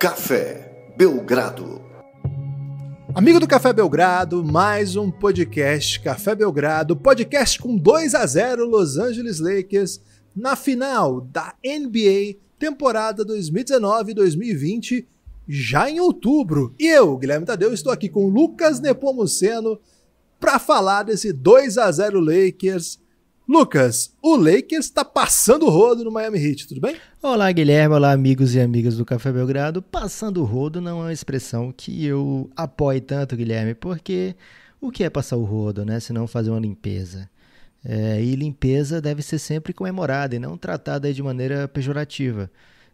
Café Belgrado. Amigo do Café Belgrado, mais um podcast Café Belgrado, podcast com 2-0 Los Angeles Lakers na final da NBA temporada 2019-2020, já em outubro. E eu, Guilherme Tadeu, estou aqui com Lucas Nepomuceno para falar desse 2-0 Lakers. Lucas, o Lakers está passando o rodo no Miami Heat, tudo bem? Olá, Guilherme, olá, amigos e amigas do Café Belgrado. Passando o rodo não é uma expressão que eu apoio tanto, Guilherme, porque o que é passar o rodo, né? Se não fazer uma limpeza. E limpeza deve ser sempre comemorada e não tratada de maneira pejorativa.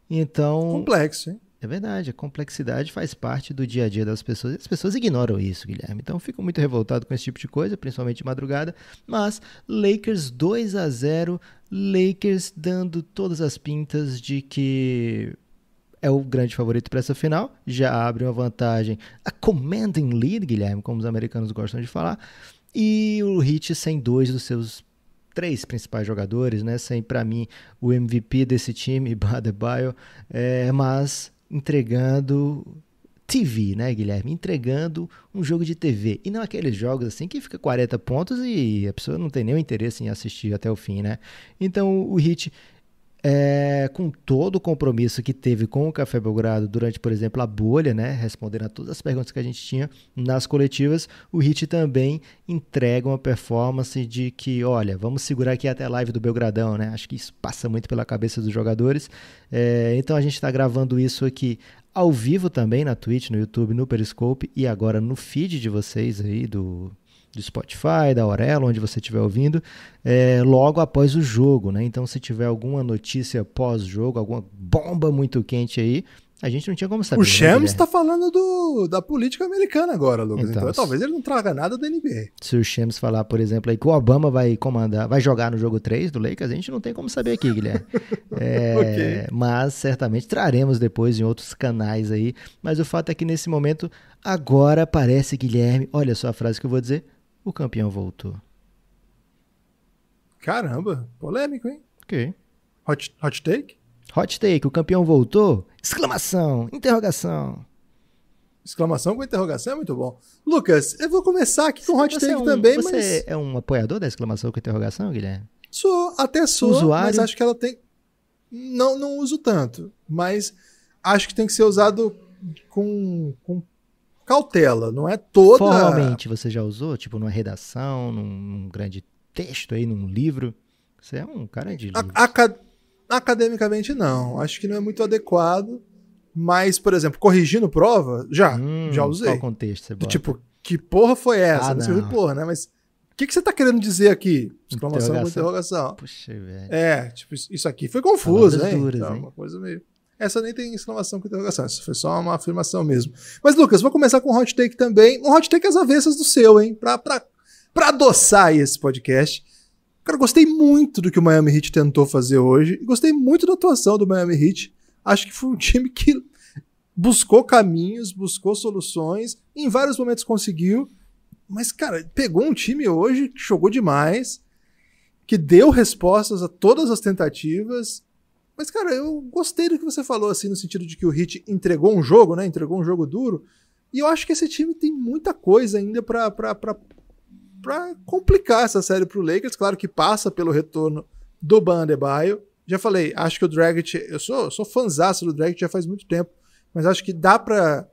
Então, Complexo, hein? é verdade, a complexidade faz parte do dia a dia das pessoas. E as pessoas ignoram isso, Guilherme. Então, eu fico muito revoltado com esse tipo de coisa, principalmente de madrugada. Mas, Lakers 2-0, Lakers dando todas as pintas de que é o grande favorito para essa final. Já abre uma vantagem, a commanding lead, Guilherme, como os americanos gostam de falar. E o Heat sem dois dos seus três principais jogadores, né? Sem, para mim, o MVP desse time, Adebayo, mas entregando TV, né, Guilherme? Entregando um jogo de TV. E não aqueles jogos assim que fica 40 pontos e a pessoa não tem nenhum interesse em assistir até o fim, né? Então o Heat, com todo o compromisso que teve com o Café Belgrado durante, por exemplo, a bolha, né, respondendo a todas as perguntas que a gente tinha nas coletivas, o Heat também entrega uma performance de que, olha, vamos segurar aqui até a live do Belgradão, né? Acho que isso passa muito pela cabeça dos jogadores. Então a gente está gravando isso aqui ao vivo também na Twitch, no YouTube, no Periscope e agora no feed de vocês aí do Spotify, da Aurelo, onde você estiver ouvindo, logo após o jogo, né? Então, se tiver alguma notícia pós-jogo, alguma bomba muito quente aí, a gente não tinha como saber. O Shams está falando da política americana agora, Lucas. Então, talvez ele não traga nada da NBA. Se o Shams falar, por exemplo, aí que o Obama vai jogar no jogo 3 do Lakers, a gente não tem como saber aqui, Guilherme. Okay. Mas certamente traremos depois em outros canais aí. Mas o fato é que nesse momento, agora parece, Guilherme, olha só a frase que eu vou dizer, o campeão voltou. Caramba, polêmico, hein? Ok. Hot take? Hot take, o campeão voltou? Exclamação, interrogação. Exclamação com interrogação é muito bom. Lucas, eu vou começar aqui com hot take também, mas... Você é um apoiador da exclamação com interrogação, Guilherme? Sou, Usuário? mas acho que ela tem... Não uso tanto, mas acho que tem que ser usado com cautela, não é toda... Formalmente você já usou, tipo numa redação, num grande texto aí, num livro? Você é um cara de livros. Academicamente não, acho que não é muito adequado, mas, por exemplo, corrigindo prova, já usei. Qual contexto você bota? Tipo, que porra foi essa? Não sei não. porra, né? Mas o que você tá querendo dizer aqui? Exclamação com interrogação. Puxa, velho. Tipo, isso aqui foi confuso, hein? Duras, Então, hein? Uma coisa meio... Essa nem tem exclamação com interrogação, isso foi só uma afirmação mesmo. Mas, Lucas, vou começar com um hot take também. Um hot take às avessas do seu, hein? Pra adoçar aí esse podcast. Cara, gostei muito do que o Miami Heat tentou fazer hoje. Gostei muito da atuação do Miami Heat. Acho que foi um time que buscou caminhos, buscou soluções. Em vários momentos conseguiu. Mas, cara, pegou um time hoje que jogou demais, que deu respostas a todas as tentativas. Mas, cara, eu gostei do que você falou, assim, no sentido de que o Heat entregou um jogo, né? Entregou um jogo duro. E eu acho que esse time tem muita coisa ainda pra complicar essa série pro Lakers. Claro que passa pelo retorno do Bam Adebayo. Já falei, acho que o Dragic... Eu sou fãzaço do Dragic já faz muito tempo, mas acho que dá pra...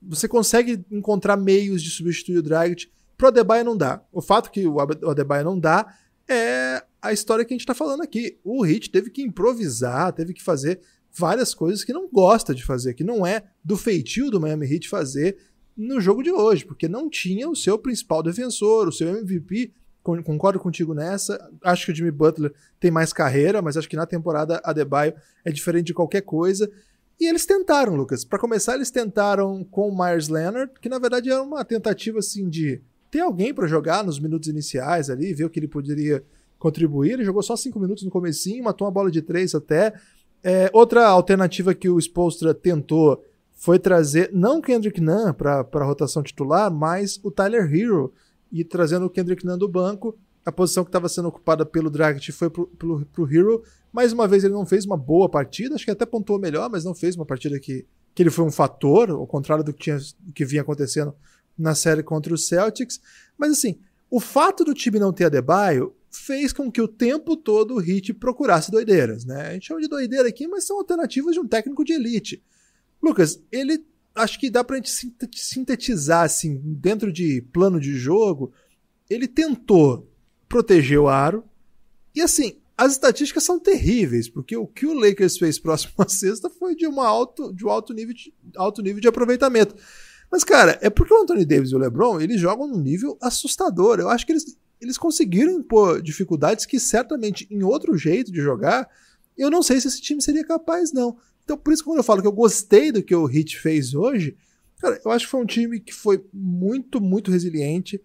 Você consegue encontrar meios de substituir o Dragic. Pro Adebayo não dá. O fato que o Adebayo não dá é a história que a gente tá falando aqui. O Heat teve que improvisar, teve que fazer várias coisas que não gosta de fazer, que não é do feitio do Miami Heat fazer no jogo de hoje, porque não tinha o seu principal defensor, o seu MVP. Concordo contigo nessa. Acho que o Jimmy Butler tem mais carreira, mas acho que na temporada Adebayo é diferente de qualquer coisa. E eles tentaram, Lucas. Para começar, eles tentaram com o Myers Leonard, que na verdade era uma tentativa assim de ter alguém para jogar nos minutos iniciais ali, ver o que ele poderia contribuir. Ele jogou só 5 minutos no comecinho, matou uma bola de 3 até. Outra alternativa que o Spoelstra tentou foi trazer, não o Kendrick Nunn para a rotação titular, mas o Tyler Hero, e trazendo o Kendrick Nunn do banco. A posição que estava sendo ocupada pelo Dragic foi pro Hero. Mais uma vez ele não fez uma boa partida, acho que até pontuou melhor, mas não fez uma partida que que ele foi um fator, ao contrário do que vinha acontecendo na série contra os Celtics. Mas assim, o fato do time não ter Adebayo fez com que o tempo todo o Heat procurasse doideiras, né? A gente chama de doideira aqui, mas são alternativas de um técnico de elite. Lucas, ele acho que dá pra gente sintetizar assim, dentro de plano de jogo, ele tentou proteger o aro e assim, as estatísticas são terríveis, porque o que o Lakers fez próximo à sexta foi de um alto nível de aproveitamento. Mas, cara, é porque o Anthony Davis e o LeBron, eles jogam num nível assustador. Eu acho que eles conseguiram impor dificuldades que certamente em outro jeito de jogar, eu não sei se esse time seria capaz, não. Então, por isso que quando eu falo que eu gostei do que o Heat fez hoje, cara, eu acho que foi um time que foi muito, muito resiliente.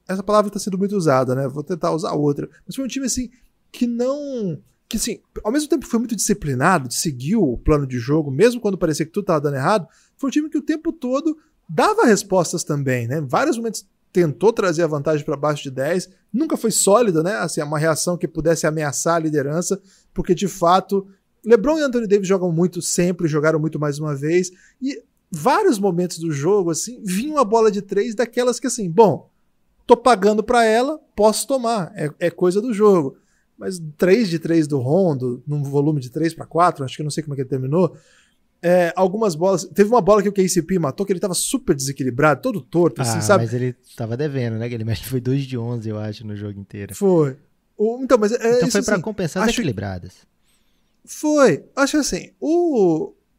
Essa palavra está sendo muito usada, né? Vou tentar usar outra. Mas foi um time, assim, que não... Que, assim, ao mesmo tempo que foi muito disciplinado, seguiu o plano de jogo, mesmo quando parecia que tudo estava dando errado, foi um time que o tempo todo dava respostas também, né? Em vários momentos tentou trazer a vantagem para baixo de 10, nunca foi sólida, né? Assim, uma reação que pudesse ameaçar a liderança, porque, de fato, LeBron e Anthony Davis jogam muito sempre, jogaram muito mais uma vez, e vários momentos do jogo, assim, vinha uma bola de 3 daquelas que, assim, bom, tô pagando pra ela, posso tomar, é coisa do jogo. Mas 3 de 3 do Rondo, num volume de 3-4, acho que eu não sei como é que ele terminou, algumas bolas, teve uma bola que o KCP matou, que ele tava super desequilibrado, todo torto, assim, sabe? Mas ele tava devendo, né? Ele foi 2 de 11, eu acho, no jogo inteiro. Foi. Então, mas então foi assim, pra compensar as equilibradas. Foi. Acho assim,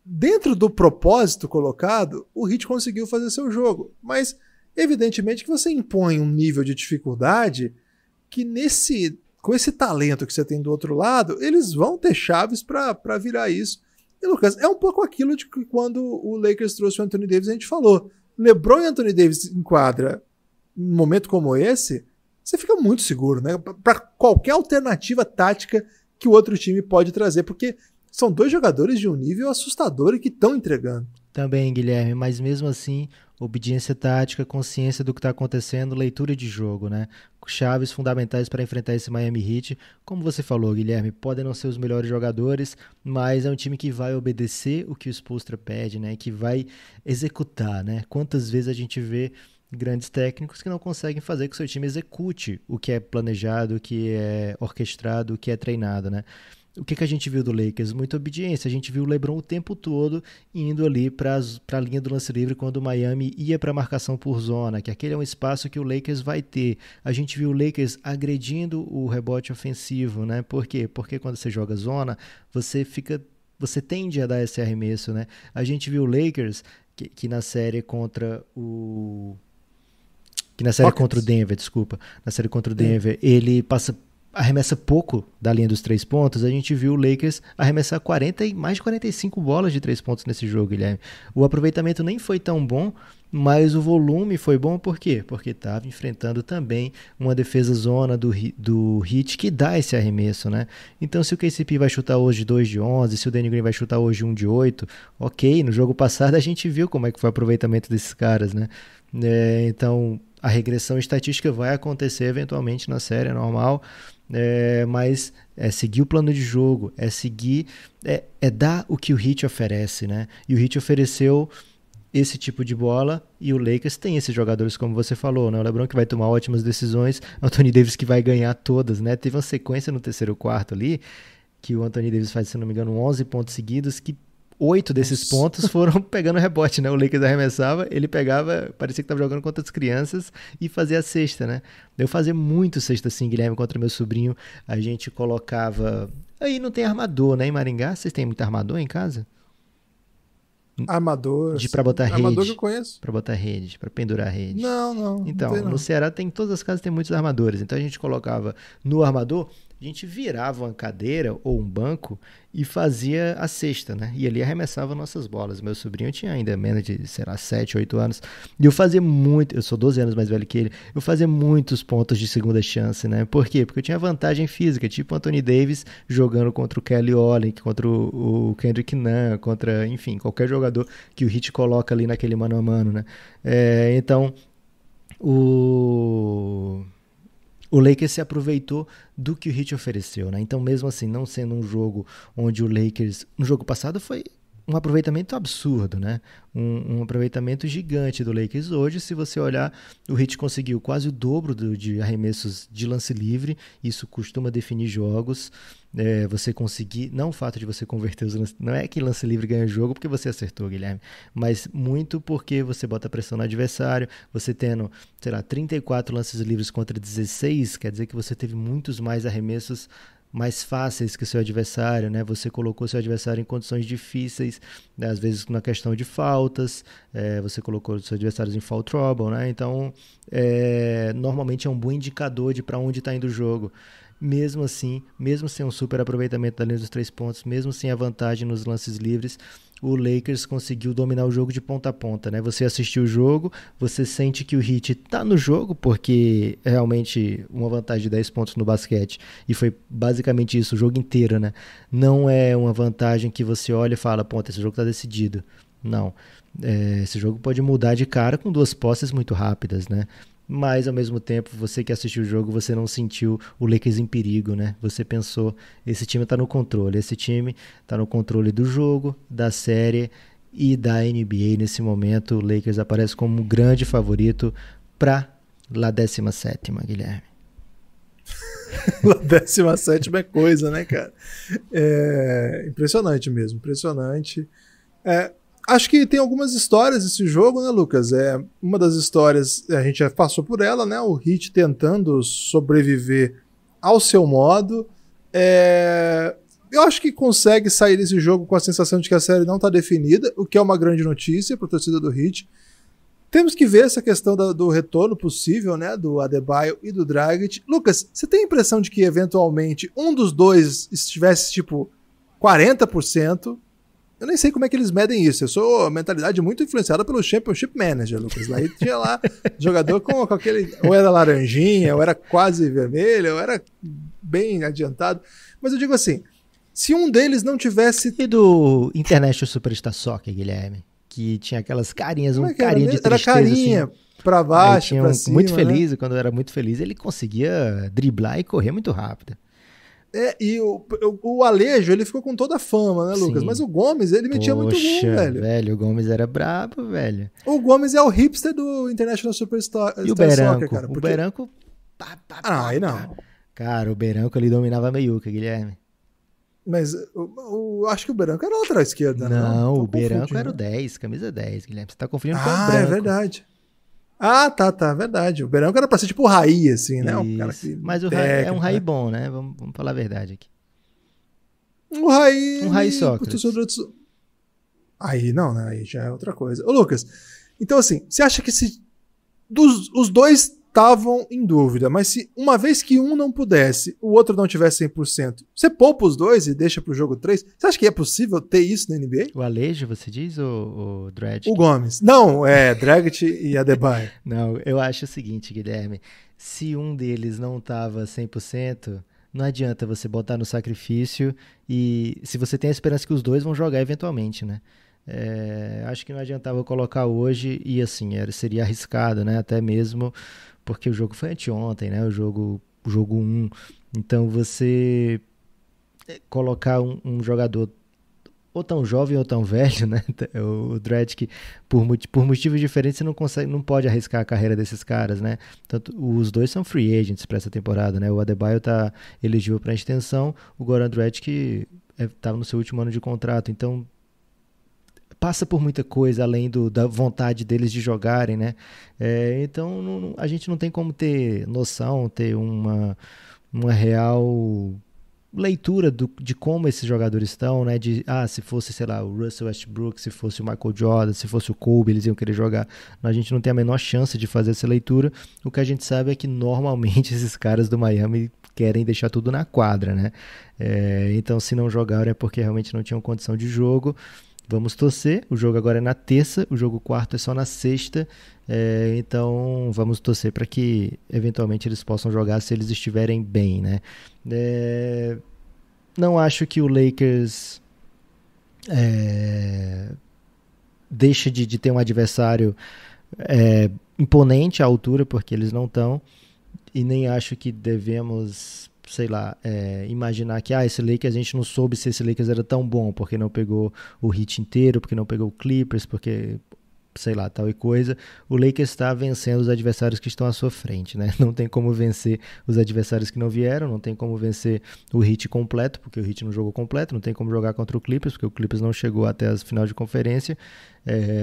dentro do propósito colocado, o Heat conseguiu fazer seu jogo, mas evidentemente que você impõe um nível de dificuldade que com esse talento que você tem do outro lado, eles vão ter chaves para virar isso. E, Lucas, é um pouco aquilo de que quando o Lakers trouxe o Anthony Davis, a gente falou. LeBron e Anthony Davis em quadra, num momento como esse, você fica muito seguro, né? Para qualquer alternativa tática que o outro time pode trazer, porque são dois jogadores de um nível assustador e que estão entregando. Também, Guilherme, mas mesmo assim, obediência tática, consciência do que está acontecendo, leitura de jogo, né? Chaves fundamentais para enfrentar esse Miami Heat. Como você falou, Guilherme, podem não ser os melhores jogadores, mas é um time que vai obedecer o que o Spoelstra pede, né? Que vai executar, né? Quantas vezes a gente vê grandes técnicos que não conseguem fazer que o seu time execute o que é planejado, o que é orquestrado, o que é treinado, né? O que a gente viu do Lakers? Muita obediência. A gente viu o LeBron o tempo todo indo ali para a linha do lance livre quando o Miami ia para a marcação por zona, que aquele é um espaço que o Lakers vai ter. A gente viu o Lakers agredindo o rebote ofensivo, né? Por quê? Porque quando você joga zona, você tende a dar esse arremesso, né? A gente viu o Lakers que na série contra o contra o Denver, desculpa. Na série contra o Denver, ele arremessa pouco da linha dos 3 pontos. A gente viu o Lakers arremessar mais de 45 bolas de 3 pontos nesse jogo, Guilherme. O aproveitamento nem foi tão bom, mas o volume foi bom. Por quê? Porque estava enfrentando também uma defesa zona do Heat que dá esse arremesso, né? Então, se o KCP vai chutar hoje 2 de 11, se o Danny Green vai chutar hoje 1 de 8, ok. No jogo passado a gente viu como é que foi o aproveitamento desses caras, né? Então, a regressão estatística vai acontecer eventualmente na série, é normal. Mas é seguir o plano de jogo, é dar o que o Heat oferece, né? E o Heat ofereceu esse tipo de bola e o Lakers tem esses jogadores, como você falou, né? O LeBron que vai tomar ótimas decisões, o Anthony Davis que vai ganhar todas, né? Teve uma sequência no terceiro quarto ali que o Anthony Davis faz, se não me engano, 11 pontos seguidos, que 8 desses pontos foram pegando rebote, né? O Lakers arremessava, ele pegava, parecia que estava jogando contra as crianças e fazia a cesta, né? Eu fazia muito cesta assim, Guilherme, contra meu sobrinho. A gente colocava... Aí não tem armador, né? Em Maringá, vocês têm muito armador em casa? Armador. Pra botar rede. Armador que eu conheço. Pra botar rede, pra pendurar rede. Não. Então, não tem, não. No Ceará todas as casas tem muitos armadores. Então a gente colocava no armador, a gente virava uma cadeira ou um banco e fazia a cesta, né? E ali arremessava nossas bolas. Meu sobrinho tinha ainda menos de, 7, 8 anos. E eu fazia muito, eu sou 12 anos mais velho que ele, eu fazia muitos pontos de segunda chance, né? Por quê? Porque eu tinha vantagem física, tipo o Anthony Davis jogando contra o Kelly Olynyk, contra o Kendrick Nunn, contra, enfim, qualquer jogador que o Heat coloca ali naquele mano a mano, né? Então, o Lakers se aproveitou do que o Heat ofereceu, né? Então, mesmo assim, não sendo um jogo onde o Lakers... No jogo passado foi um aproveitamento absurdo, né? Um aproveitamento gigante do Lakers hoje. Se você olhar, o Heat conseguiu quase o dobro de arremessos de lance livre. Isso costuma definir jogos. Você conseguir, não o fato de você converter os lances, não é que lance livre ganha jogo porque você acertou, Guilherme, mas muito porque você bota pressão no adversário. Você tendo, sei lá, 34 lances livres contra 16, quer dizer que você teve muitos mais arremessos mais fáceis que o seu adversário, né? Você colocou seu adversário em condições difíceis, né? Às vezes na questão de faltas, você colocou seus adversários em foul trouble, né? Então, normalmente é um bom indicador de para onde está indo o jogo. Mesmo assim, mesmo sem um super aproveitamento da linha dos 3 pontos, mesmo sem a vantagem nos lances livres, o Lakers conseguiu dominar o jogo de ponta a ponta, né? Você assistiu o jogo, você sente que o Heat está no jogo, porque é realmente uma vantagem de 10 pontos no basquete, e foi basicamente isso o jogo inteiro, né? Não é uma vantagem que você olha e fala, pô, esse jogo está decidido. Não. Esse jogo pode mudar de cara com 2 posses muito rápidas, né? Mas, ao mesmo tempo, você que assistiu o jogo, você não sentiu o Lakers em perigo, né? Você pensou, esse time tá no controle, esse time tá no controle do jogo, da série e da NBA nesse momento. O Lakers aparece como um grande favorito para a 17ª, Guilherme. A 17ª é coisa, né, cara? Impressionante mesmo, impressionante. Acho que tem algumas histórias desse jogo, né, Lucas? Uma das histórias, a gente já passou por ela, né? O Heat tentando sobreviver ao seu modo. Eu acho que consegue sair desse jogo com a sensação de que a série não está definida, o que é uma grande notícia para a torcida do Heat. Temos que ver essa questão do retorno possível, né? Do Adebayo e do Dragic. Lucas, você tem a impressão de que, eventualmente, um dos dois estivesse, tipo, 40%? Eu nem sei como é que eles medem isso. Eu sou a mentalidade muito influenciada pelo Championship Manager, Lucas. Lá tinha lá jogador com aquele... Ou era laranjinha, ou era quase vermelho, ou era bem adiantado. Mas eu digo assim, se um deles não tivesse... E do International Superstar Soccer, Guilherme? Que tinha aquelas carinhas, carinha de tristeza. Era carinha, assim, pra baixo, pra cima. Muito feliz, né? Quando era muito feliz, ele conseguia driblar e correr muito rápido. E o Alejo, ele ficou com toda a fama, né, Lucas? Sim. Mas o Gomes, ele metia muito gol, velho. O Gomes era brabo, velho. O Gomes é o hipster do International Superstar e o Beranco, Soccer, cara. O Beranco... aí não. Cara, o Beranco, ele dominava a meiuca, Guilherme. Mas acho que o Beranco era lateral esquerda, né? Não, o Beranco era o 10, camisa 10, Guilherme. Você tá confundindo com o Branco. É verdade. Tá, verdade. O Beranco era pra ser tipo o Raí, assim, né? Um cara que mas o Raí é um Raí bom, né? Vamos falar a verdade aqui. Um Raí... Um Raí Sócrates. Aí não, né? Aí já é outra coisa. Ô, Lucas, então assim, você acha que se os dois estavam em dúvida, mas se uma vez que um não pudesse, o outro não tivesse 100%, você poupa os dois e deixa pro jogo 3? Você acha que é possível ter isso na NBA? O Alejo, você diz, ou o Dragic? O Gomes. Não, Dragic e Adebayo. Não, eu acho o seguinte, Guilherme, se um deles não tava 100%, não adianta você botar no sacrifício, e se você tem a esperança que os dois vão jogar eventualmente, né? Acho que não adiantava colocar hoje, e assim, seria arriscado, né? Até mesmo porque o jogo foi anteontem, né? O jogo 1. Então você colocar um jogador ou tão jovem ou tão velho, né? O Dragic, por motivos diferentes, você não pode arriscar a carreira desses caras, né? Tanto, os dois são free agents para essa temporada, né? O Adebayo tá elegível para extensão, o Goran Dragic estava no seu último ano de contrato, então passa por muita coisa além da vontade deles de jogarem, né? Então a gente não tem como ter noção, ter uma real leitura de como esses jogadores estão, né? Se fosse, sei lá, o Russell Westbrook, se fosse o Michael Jordan, se fosse o Kobe, eles iam querer jogar. A gente não tem a menor chance de fazer essa leitura. O que a gente sabe é que normalmente esses caras do Miami querem deixar tudo na quadra, né? Então se não jogaram é porque realmente não tinham condição de jogo. Vamos torcer, o jogo agora é na terça, o jogo quarto é só na sexta, então vamos torcer para que eventualmente eles possam jogar se eles estiverem bem, né? Não acho que o Lakers deixe de ter um adversário imponente à altura, porque eles não estão, e nem acho que devemos sei lá, imaginar que esse Lakers, a gente não soube se esse Lakers era tão bom, porque não pegou o Heat inteiro, porque não pegou o Clippers, porque, sei lá, tal e coisa. O Lakers está vencendo os adversários que estão à sua frente, né? Não tem como vencer os adversários que não vieram, não tem como vencer o Heat completo, porque o Heat não jogou completo, não tem como jogar contra o Clippers, porque o Clippers não chegou até as final de conferência,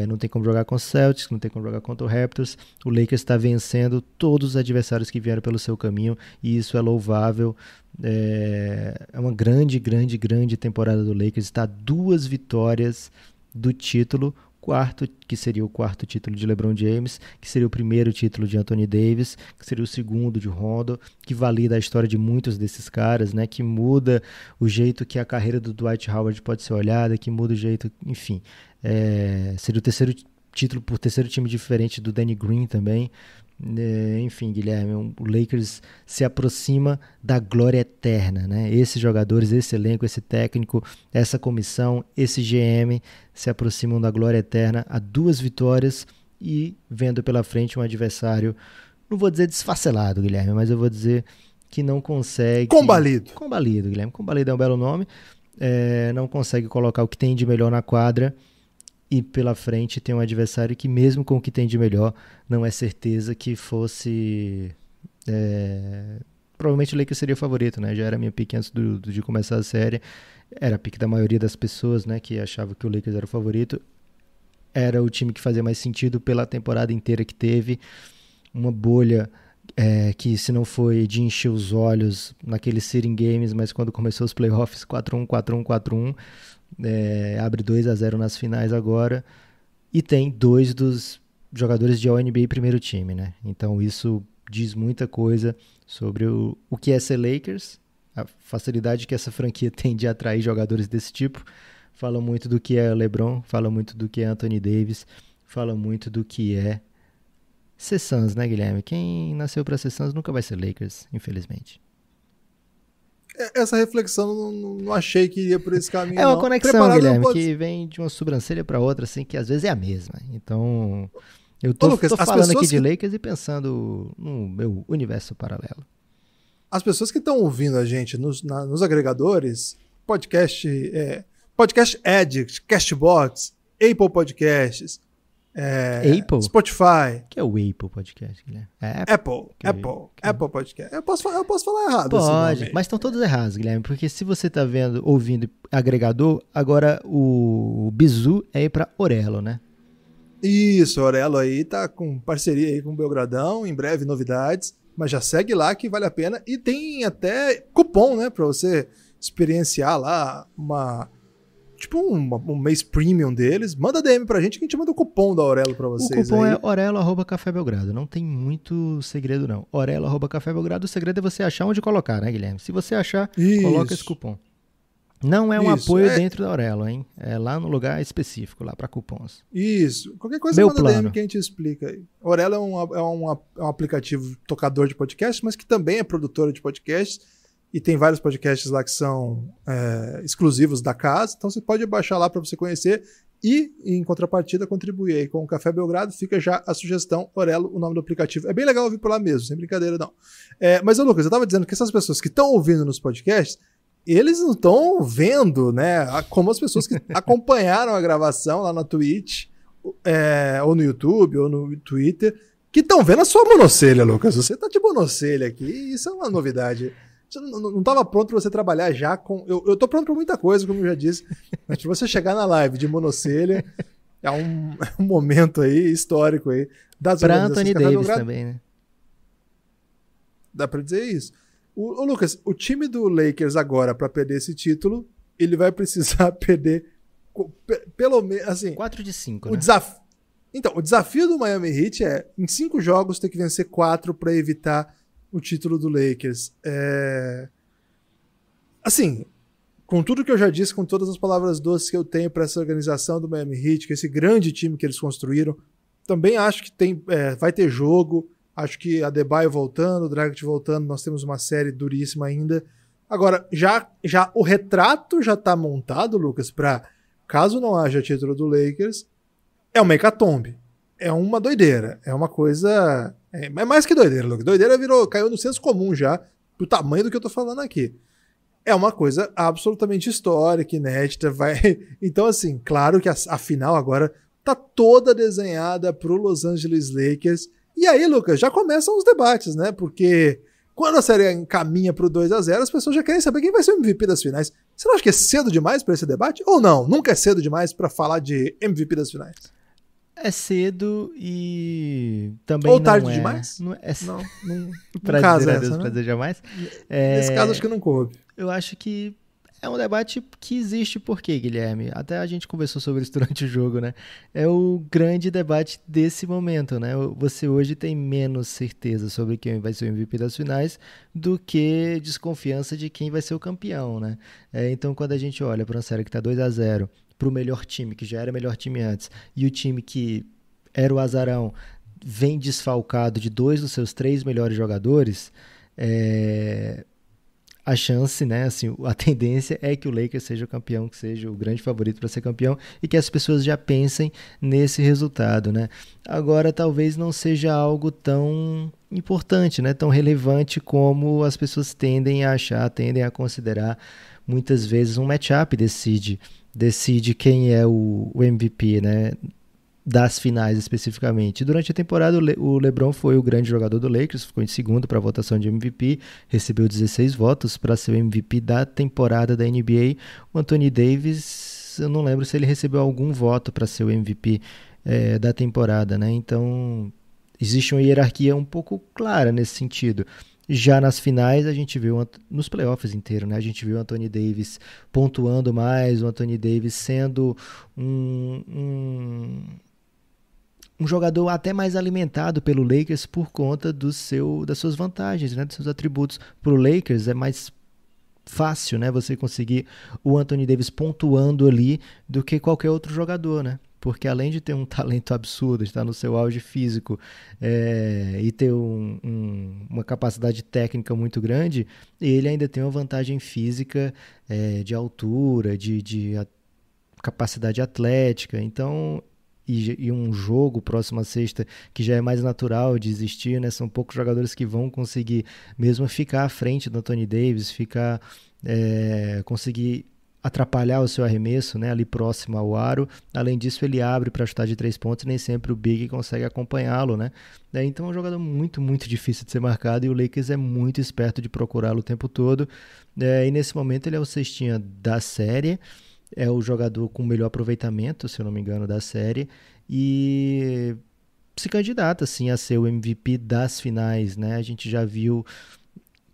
não tem como jogar com o Celtics, não tem como jogar contra o Raptors. O Lakers está vencendo todos os adversários que vieram pelo seu caminho, e isso é louvável. É uma grande temporada do Lakers, está 2 vitórias do título, que seria o 4º título de LeBron James, que seria o 1º título de Anthony Davis, que seria o 2º de Rondo, que valida a história de muitos desses caras, né, que muda o jeito que a carreira do Dwight Howard pode ser olhada, que muda o jeito, enfim, seria o 3º título por 3º time diferente do Danny Green também. Enfim, Guilherme, o Lakers se aproxima da glória eterna, né? Esses jogadores, esse elenco, esse técnico, essa comissão, esse GM se aproximam da glória eterna a 2 vitórias e vendo pela frente um adversário, não vou dizer desfacelado, Guilherme, mas eu vou dizer que não consegue... Combalido, Guilherme. Combalido é um belo nome. Não consegue colocar o que tem de melhor na quadra. E pela frente tem um adversário que, mesmo com o que tem de melhor, não é certeza que fosse... Provavelmente o Lakers seria o favorito, né? Já era a minha pick antes de começar a série. Era a pick da maioria das pessoas, né? Que achava que o Lakers era o favorito. Era o time que fazia mais sentido pela temporada inteira que teve. Uma bolha que, se não foi de encher os olhos naqueles seeding games, mas quando começou os playoffs, 4-1, 4-1, 4-1... abre 2-0 nas finais agora, e tem 2 dos jogadores de All-NBA primeiro time, né? Então isso diz muita coisa sobre o que é ser Lakers, a facilidade que essa franquia tem de atrair jogadores desse tipo. Fala muito do que é LeBron, fala muito do que é Anthony Davis, fala muito do que é ser Suns, né, Guilherme? Quem nasceu para ser Suns nunca vai ser Lakers, infelizmente. Essa reflexão não achei que iria por esse caminho. É uma conexão, Guilherme, que vem de uma sobrancelha para outra, assim, que às vezes é a mesma. Então, eu tô falando aqui de Lakers e pensando no meu universo paralelo. As pessoas que estão ouvindo a gente nos agregadores, podcast Addict, Castbox, Apple Podcasts, Apple? Spotify. O que é o Apple Podcast, Guilherme? Apple Podcast. Eu posso falar errado. Pode, mas estão todos errados, Guilherme, porque se você está ouvindo agregador, agora o bizu é ir para Orelo, né? Isso, Orelo aí tá com parceria aí com o Belgradão, em breve novidades, mas já segue lá que vale a pena, e tem até cupom, né, para você experienciar lá um mês premium deles. Manda DM pra gente que a gente manda o cupom da Orelo pra vocês. O cupom aí. É Orelo@Café Belgrado. Não tem muito segredo, não. Orelo@Café Belgrado. O segredo é você achar onde colocar, né, Guilherme? Se você achar, coloca esse cupom. Não é um apoio dentro da Orelo, hein? É lá no lugar específico, lá pra cupons. Isso. Qualquer coisa manda DM que a gente explica aí. Orelo é um aplicativo tocador de podcasts, mas que também é produtora de podcasts. E tem vários podcasts lá que são exclusivos da casa, então você pode baixar lá para você conhecer e, em contrapartida, contribuir aí com o Café Belgrado. Fica já a sugestão, Orelo, o nome do aplicativo. É bem legal ouvir por lá mesmo, sem brincadeira não. Mas, Lucas, eu estava dizendo que essas pessoas que estão ouvindo nos podcasts, eles não estão vendo, né, como as pessoas que acompanharam a gravação lá na Twitch, ou no YouTube, ou no Twitter, que estão vendo a sua monocelha, Lucas. Você tá de monocelha aqui, e isso é uma novidade. Você não estava pronto para você trabalhar já com... Eu tô pronto para muita coisa, como eu já disse. Mas se você chegar na live de monocelha, é um momento aí histórico aí. Para Anthony Davis também, né? Dá para dizer isso. O Lucas, o time do Lakers agora, para perder esse título, ele vai precisar perder pelo menos, assim... 4 de 5, né? Então, o desafio do Miami Heat é, em 5 jogos, ter que vencer 4 para evitar o título do Lakers. Assim, com tudo que eu já disse, com todas as palavras doces que eu tenho para essa organização do Miami Heat, que esse grande time que eles construíram, também acho que vai ter jogo, acho que a Adebayo voltando, o Dragic voltando, nós temos uma série duríssima ainda. Agora, já o retrato já está montado, Lucas, para caso não haja título do Lakers, é uma hecatombe, é uma doideira, é uma coisa... É mais que doideira, Lucas. Doideira caiu no senso comum já, pro tamanho do que eu tô falando aqui. É uma coisa absolutamente histórica, inédita, Então, assim, claro que a final agora tá toda desenhada pro Los Angeles Lakers. E aí, Lucas, já começam os debates, né? Porque quando a série encaminha pro 2-0, as pessoas já querem saber quem vai ser o MVP das finais. Você não acha que é cedo demais para esse debate? Ou não? Nunca é cedo demais para falar de MVP das finais? É cedo e também ou tarde não é... demais? Não é... Não pra caso dizer essa, adeus, né? pra dizer jamais. Nesse caso, acho que não coube. Eu acho que é um debate que existe por quê, Guilherme? Até a gente conversou sobre isso durante o jogo, né? É o grande debate desse momento, né? Você hoje tem menos certeza sobre quem vai ser o MVP das finais do que desconfiança de quem vai ser o campeão, né? Então, quando a gente olha para uma série que está 2-0 para o melhor time, que já era melhor time antes, e o time que era o azarão vem desfalcado de 2 dos seus 3 melhores jogadores, a chance, né, assim, a tendência é que o Lakers seja o campeão, que seja o grande favorito para ser campeão e que as pessoas já pensem nesse resultado, né? Agora, talvez não seja algo tão importante, né, tão relevante como as pessoas tendem a achar, tendem a considerar. Muitas vezes um matchup decide quem é o MVP, né, das finais especificamente. Durante a temporada, o LeBron foi o grande jogador do Lakers, ficou em segundo para a votação de MVP, recebeu 16 votos para ser o MVP da temporada da NBA. O Anthony Davis, eu não lembro se ele recebeu algum voto para ser o MVP da temporada, né? Então, existe uma hierarquia um pouco clara nesse sentido. Já nas finais, a gente viu, nos playoffs inteiro, né? A gente viu o Anthony Davis pontuando mais, o Anthony Davis sendo um jogador até mais alimentado pelo Lakers por conta das suas vantagens, né? Dos seus atributos. Para o Lakers é mais fácil, né? Você conseguir o Anthony Davis pontuando ali do que qualquer outro jogador, né? Porque além de ter um talento absurdo, estar no seu auge físico e ter uma capacidade técnica muito grande, ele ainda tem uma vantagem física de altura, de capacidade atlética. Então, e um jogo próximo à sexta que já é mais natural de existir, né? São poucos jogadores que vão conseguir mesmo ficar à frente do Anthony Davis, conseguir atrapalhar o seu arremesso, né, ali próximo ao aro. Além disso, ele abre para chutar de 3 pontos e nem sempre o Big consegue acompanhá-lo, né? Então é um jogador muito, muito difícil de ser marcado e o Lakers é muito esperto de procurá-lo o tempo todo. E nesse momento ele é o cestinha da série, é o jogador com melhor aproveitamento, se eu não me engano, da série, e se candidata assim, a ser o MVP das finais, né? A gente já viu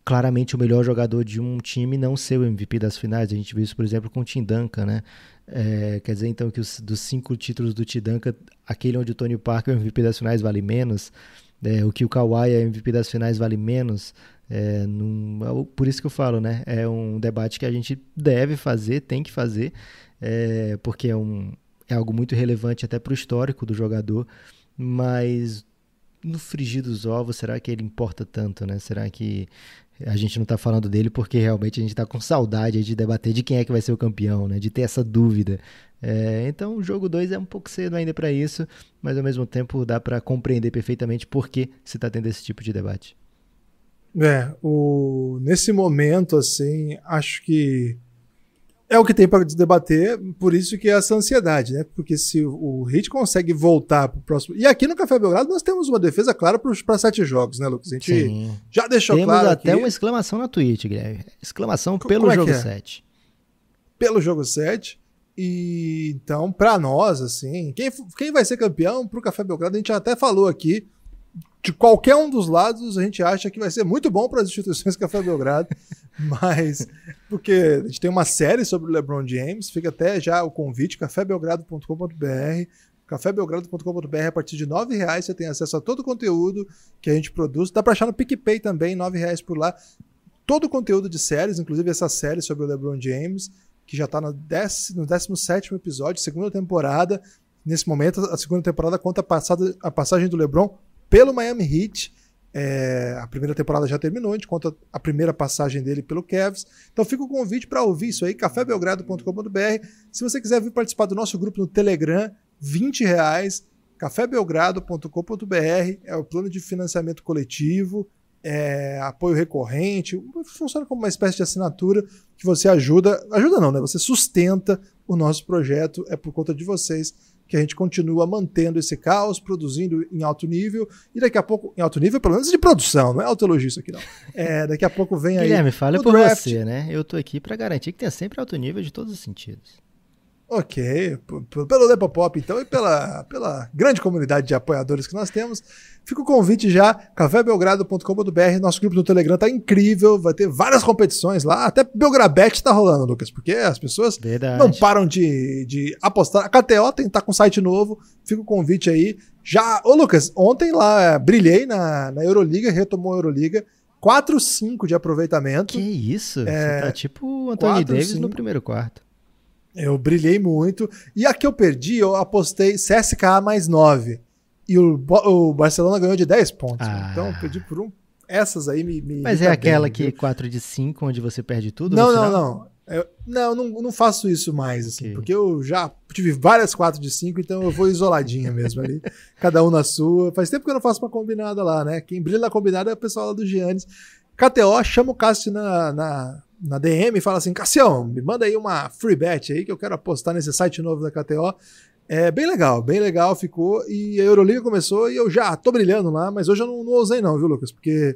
claramente o melhor jogador de um time não ser o MVP das finais. A gente viu isso, por exemplo, com o Tim Duncan, né? Quer dizer, então, que dos 5 títulos do Tim Duncan, aquele onde o Tony Parker é o MVP das finais vale menos, o que o Kawhi é o MVP das finais vale menos. Por isso que eu falo, né? É um debate que a gente deve fazer, tem que fazer, porque é algo muito relevante até para o histórico do jogador, mas no frigir dos ovos, será que ele importa tanto, né? Será que a gente não está falando dele porque realmente a gente está com saudade de debater de quem é que vai ser o campeão, né? De ter essa dúvida. Então o jogo 2 é um pouco cedo ainda para isso, mas ao mesmo tempo dá para compreender perfeitamente por que se está tendo esse tipo de debate. Nesse momento, assim, acho que é o que tem para debater, por isso que é essa ansiedade, né? Porque se o Heat consegue voltar pro próximo... E aqui no Café Belgrado nós temos uma defesa clara para 7 jogos, né, Lucas? A gente já deixou claro Temos até aqui... uma exclamação na Twitch, Guilherme. Exclamação pelo jogo 7. Pelo jogo 7. E então, para nós, assim, quem vai ser campeão pro Café Belgrado, a gente até falou aqui, de qualquer um dos lados, a gente acha que vai ser muito bom para as instituições Café Belgrado, mas porque a gente tem uma série sobre o LeBron James, fica até já o convite, cafébelgrado.com.br, cafébelgrado.com.br, a partir de R$9 você tem acesso a todo o conteúdo que a gente produz, dá para achar no PicPay também, R$9 por lá, todo o conteúdo de séries, inclusive essa série sobre o LeBron James, que já está no 17º episódio, segunda temporada. Nesse momento, a segunda temporada conta a passagem do LeBron pelo Miami Heat. A primeira temporada já terminou, a gente conta a primeira passagem dele pelo Cavs. Então fica o convite para ouvir isso aí, cafébelgrado.com.br. Se você quiser vir participar do nosso grupo no Telegram, R$20, cafébelgrado.com.br, é o plano de financiamento coletivo. apoio recorrente, funciona como uma espécie de assinatura que você ajuda não, né? Você sustenta o nosso projeto, é por conta de vocês que a gente continua mantendo esse caos, produzindo em alto nível, e daqui a pouco, em alto nível pelo menos de produção, não é alto elogio isso aqui não. Daqui a pouco vem aí Guilherme, fala o por draft. você, né? Eu tô aqui pra garantir que tenha sempre alto nível de todos os sentidos. Ok, pelo Lepopop então e pela grande comunidade de apoiadores que nós temos, fica o convite já, cafébelgrado.com.br, nosso grupo no Telegram tá incrível, vai ter várias competições lá, até Belgrabet tá rolando, Lucas, porque as pessoas não param de apostar. A KTO tá com site novo, fica o convite aí. Já, Lucas, ontem lá brilhei na Euroliga, retomou a Euroliga, 4-5 de aproveitamento. Que isso? Você tá tipo o Anthony Davis no primeiro quarto. Eu brilhei muito. E a que eu perdi, eu apostei CSKA mais 9. E o Barcelona ganhou de 10 pontos. Então eu perdi por um. Essas aí me Mas é aquela que 4 de 5, onde você perde tudo? Não. Não faço isso mais, assim. Okay. Porque eu já tive várias 4 de 5, então eu vou isoladinha mesmo ali. Cada um na sua. Faz tempo que eu não faço uma combinada lá, né? Quem brilha na combinada é o pessoal lá do Giannis. KTO, chama o Cássio na DM e fala assim, Cassião, me manda aí uma free bet aí que eu quero apostar nesse site novo da KTO. É bem legal ficou. E a Euroliga começou e eu já tô brilhando lá, mas hoje eu não ousei não, viu, Lucas? Porque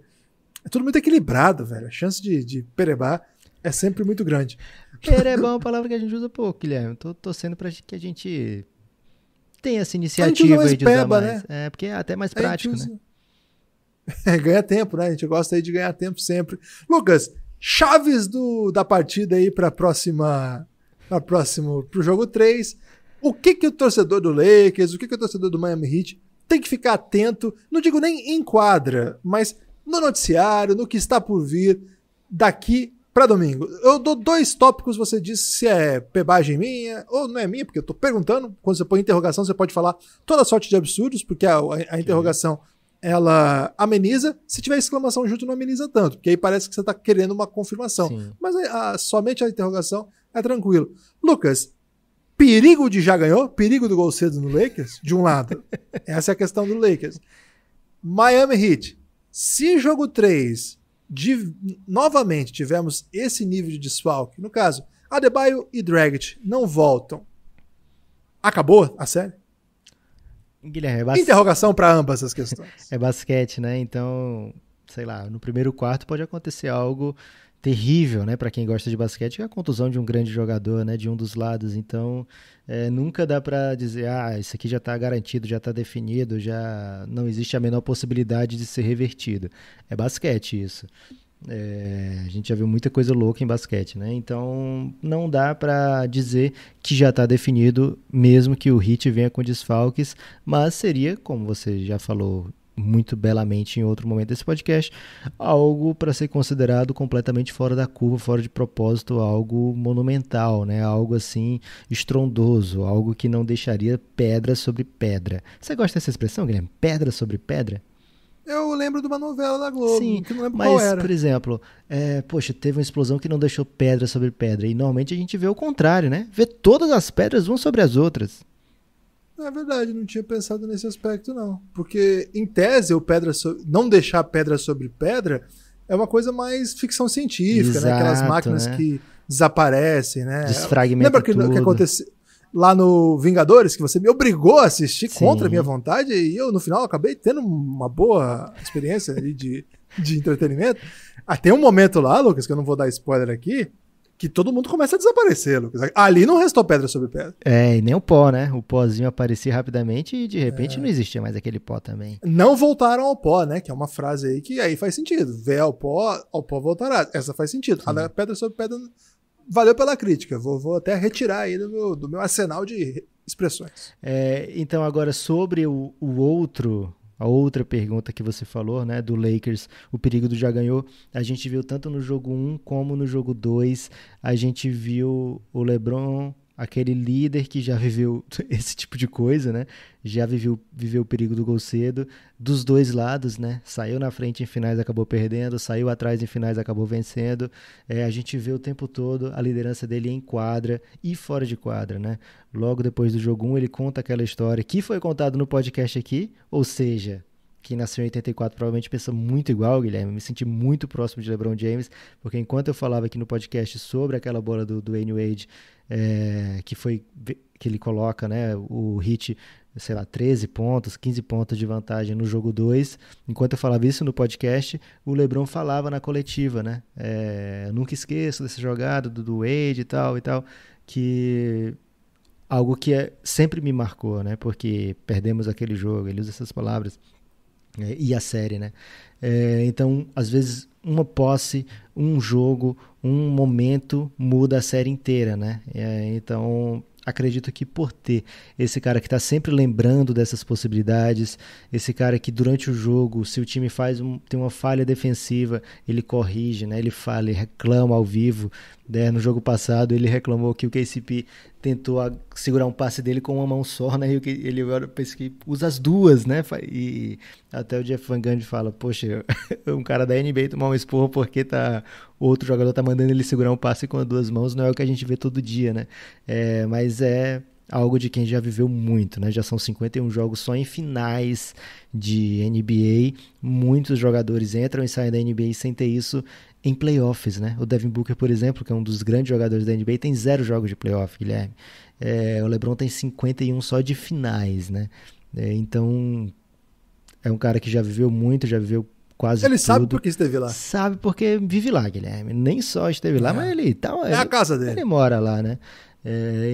é tudo muito equilibrado, velho. A chance de perebar é sempre muito grande. Perebá é uma palavra que a gente usa pouco, Guilherme. Tô torcendo pra que a gente tenha essa iniciativa aí de usar mais. Né? É, porque é até mais prático, né? Ganha tempo, né? A gente gosta aí de ganhar tempo sempre. Lucas, chaves da partida aí pro jogo 3. O que o torcedor do Lakers, o que o torcedor do Miami Heat tem que ficar atento, não digo nem em quadra, mas no noticiário, no que está por vir daqui para domingo. Eu dou 2 tópicos, você diz se é pebagem minha ou não é minha, porque eu tô perguntando. Quando você põe interrogação, você pode falar toda sorte de absurdos, porque a interrogação ela ameniza, se tiver exclamação junto não ameniza tanto, porque aí parece que você está querendo uma confirmação. Sim. Mas somente a interrogação é tranquilo. Lucas, perigo de já ganhou? Perigo do gol cedo no Lakers? De um lado. Essa é a questão do Lakers. Miami Heat. Se jogo 3 novamente tivermos esse nível de desfalque, no caso, Adebayo e Dragic não voltam, acabou a série? Guilherme, interrogação para ambas as questões. É basquete, né? Então, sei lá, no primeiro quarto pode acontecer algo terrível, né? Para quem gosta de basquete, que é a contusão de um grande jogador, né? De um dos lados. Então, nunca dá para dizer, isso aqui já está garantido, já está definido, já não existe a menor possibilidade de ser revertido. É basquete isso. A gente já viu muita coisa louca em basquete, né? Então não dá para dizer que já está definido, mesmo que o Heat venha com desfalques, mas seria, como você já falou muito belamente em outro momento desse podcast, algo para ser considerado completamente fora da curva, fora de propósito, algo monumental, né? Algo assim estrondoso, algo que não deixaria pedra sobre pedra. Você gosta dessa expressão, Guilherme? Pedra sobre pedra? Eu lembro de uma novela da Globo, sim, que não lembro mas, qual era. Por exemplo, teve uma explosão que não deixou pedra sobre pedra. E normalmente a gente vê o contrário, né? Vê todas as pedras umas sobre as outras. É verdade, não tinha pensado nesse aspecto, não. Porque, em tese, não deixar pedra sobre pedra é uma coisa mais ficção científica, exato, né? Aquelas máquinas que desaparecem, né? Desfragmenta Lembra que aconteceu lá no Vingadores, que você me obrigou a assistir contra a minha vontade, e eu, no final, acabei tendo uma boa experiência ali de entretenimento. Tem um momento lá, Lucas, que eu não vou dar spoiler aqui, que todo mundo começa a desaparecer, Lucas. Ali não restou pedra sobre pedra. E nem o pó, né? O pozinho aparecia rapidamente e, de repente, não existia mais aquele pó também. Não voltaram ao pó, né? Que é uma frase aí que aí faz sentido. Vê ao pó voltará. Essa faz sentido. A pedra sobre pedra... Valeu pela crítica, vou até retirar aí do meu arsenal de expressões. Então agora sobre a outra pergunta que você falou, né, do Lakers, o perigo do já ganhou, a gente viu tanto no jogo 1 como no jogo 2, a gente viu o LeBron, aquele líder que já viveu esse tipo de coisa, né? Já viveu o perigo do gol cedo, dos dois lados, né? Saiu na frente em finais, acabou perdendo, saiu atrás em finais, acabou vencendo. A gente vê o tempo todo a liderança dele em quadra e fora de quadra, né? Logo depois do jogo 1, ele conta aquela história que foi contada no podcast aqui, ou seja, quem nasceu em 84 provavelmente pensa muito igual, Guilherme. Me senti muito próximo de LeBron James, porque enquanto eu falava aqui no podcast sobre aquela bola do Dwayne Wade, que ele coloca, né, o Heat, sei lá, 13 pontos, 15 pontos de vantagem no jogo 2, enquanto eu falava isso no podcast, o LeBron falava na coletiva, né, eu nunca esqueço dessa jogada do Wade e tal, que algo que sempre me marcou, né, porque perdemos aquele jogo, ele usa essas palavras, e a série, né? Então, às vezes, uma posse, um jogo, um momento muda a série inteira, né? Então, acredito que por ter esse cara que está sempre lembrando dessas possibilidades, esse cara que durante o jogo, se o time tem uma falha defensiva, ele corrige, né? Ele fala, ele reclama ao vivo, né? No jogo passado ele reclamou que o KCP tentou segurar um passe dele com uma mão só, né? E ele agora pensa que usa as duas, né? E até o Jeff Van Gundy fala, poxa, um cara da NBA tomar um esporro porque outro jogador tá mandando ele segurar um passe com as duas mãos, não é o que a gente vê todo dia, né? Mas é algo de quem já viveu muito, né? Já são 51 jogos só em finais de NBA. Muitos jogadores entram e saem da NBA sem ter isso em playoffs, né? O Devin Booker, por exemplo, que é um dos grandes jogadores da NBA, tem 0 jogos de playoff, Guilherme. O LeBron tem 51 só de finais, né? Então, é um cara que já viveu muito, já viveu quase Ele tudo. sabe por que esteve lá. Sabe porque vive lá, Guilherme. Nem só esteve lá, mas ele tá... É a casa dele. Ele mora lá, né?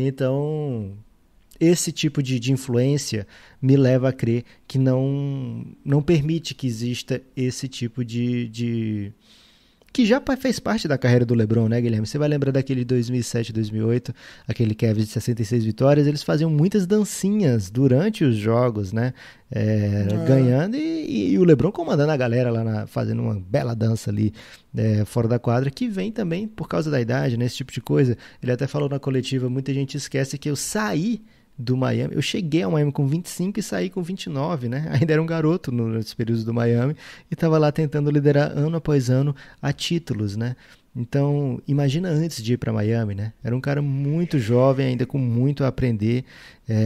Então, esse tipo de influência me leva a crer que não permite que exista esse tipo que já fez parte da carreira do LeBron, né, Guilherme? Você vai lembrar daquele 2007, 2008, aquele Cavs de 66 vitórias, eles faziam muitas dancinhas durante os jogos, né? Ganhando e o LeBron comandando a galera lá, fazendo uma bela dança ali fora da quadra, que vem também por causa da idade, né? Esse tipo de coisa. Ele até falou na coletiva, muita gente esquece que eu saí do Miami, eu cheguei ao Miami com 25 e saí com 29, né? Ainda era um garoto nos períodos do Miami e estava lá tentando liderar ano após ano a títulos, né? Então, imagina antes de ir para Miami, né? Era um cara muito jovem, ainda com muito a aprender.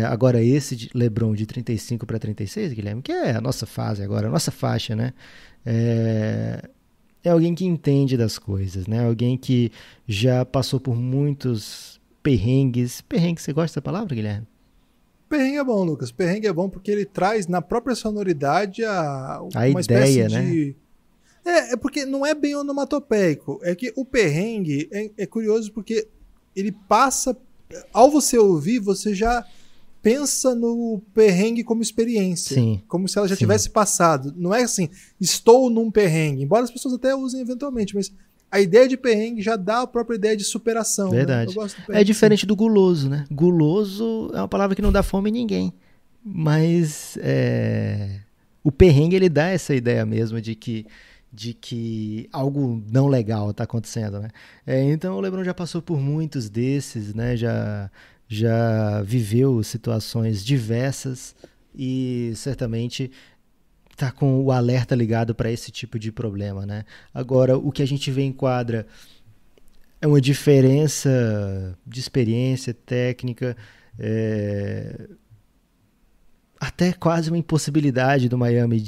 Agora esse LeBron de 35 para 36, Guilherme, que é a nossa fase agora, a nossa faixa, né? É alguém que entende das coisas, né? Alguém que já passou por muitos perrengues. Perrengue, você gosta dessa palavra, Guilherme? Perrengue é bom, Lucas. Perrengue é bom porque ele traz na própria sonoridade uma ideia, espécie de... né? É porque não é bem onomatopeico. É que o perrengue é curioso porque ele passa... Ao você ouvir, você já pensa no perrengue como experiência. Sim, como se ela já tivesse passado. Não é assim, estou num perrengue. Embora as pessoas até usem eventualmente, mas... A ideia de perrengue já dá a própria ideia de superação. Verdade. Né? Eu gosto do perrengue, é diferente do guloso, né? Guloso é uma palavra que não dá fome em ninguém. Mas o perrengue, ele dá essa ideia mesmo de que algo não legal está acontecendo, né? Então o LeBron já passou por muitos desses, né? Já viveu situações diversas e certamente tá com o alerta ligado para esse tipo de problema, né? Agora, o que a gente vê em quadra é uma diferença de experiência técnica, até quase uma impossibilidade do Miami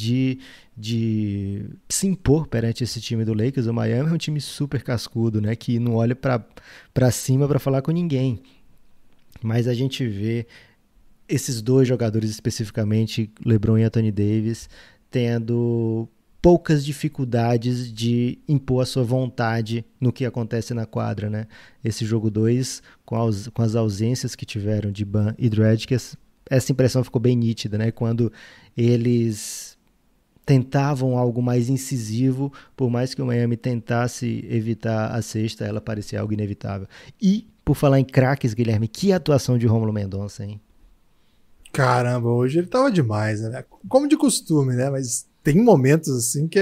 de se impor perante esse time do Lakers. O Miami é um time super cascudo, né? Que não olha para cima para falar com ninguém. Mas a gente vê esses dois jogadores especificamente, LeBron e Anthony Davis, tendo poucas dificuldades de impor a sua vontade no que acontece na quadra, né? Esse jogo 2, com as ausências que tiveram de Ban e Dredd, que essa impressão ficou bem nítida, né? Quando eles tentavam algo mais incisivo, por mais que o Miami tentasse evitar a cesta, ela parecia algo inevitável. E, por falar em craques, Guilherme, que atuação de Rômulo Mendonça, hein? Caramba, hoje ele tava demais, né? Como de costume, né? Mas tem momentos assim que